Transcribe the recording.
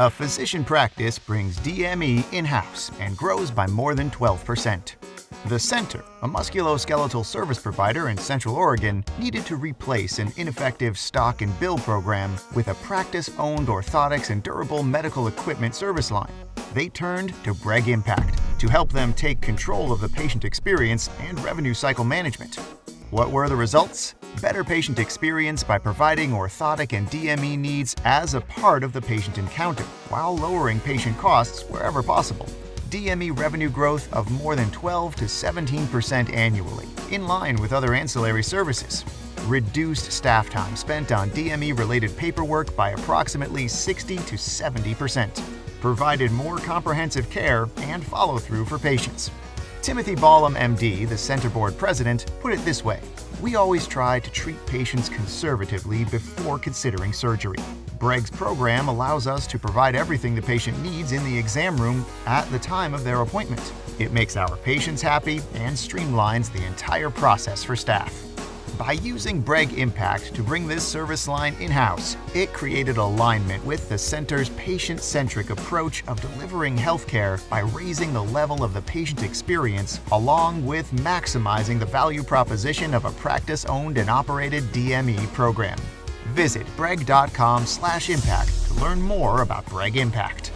A physician practice brings DME in-house and grows by more than 12%. The Center, a musculoskeletal service provider in Central Oregon, needed to replace an ineffective stock and bill program with a practice-owned orthotics and durable medical equipment service line. They turned to Breg Impact to help them take control of the patient experience and revenue cycle management. What were the results? Better patient experience by providing orthotic and DME needs as a part of the patient encounter, while lowering patient costs wherever possible. DME revenue growth of more than 12 to 17% annually, in line with other ancillary services. Reduced staff time spent on DME-related paperwork by approximately 60 to 70%. Provided more comprehensive care and follow-through for patients. Timothy Ballum, MD, the Center Board President, put it this way: "We always try to treat patients conservatively before considering surgery. Breg's program allows us to provide everything the patient needs in the exam room at the time of their appointment. It makes our patients happy and streamlines the entire process for staff." By using Breg Impact to bring this service line in-house, it created alignment with the center's patient-centric approach of delivering healthcare by raising the level of the patient experience, along with maximizing the value proposition of a practice-owned and operated DME program. Visit breg.com/impact to learn more about Breg Impact.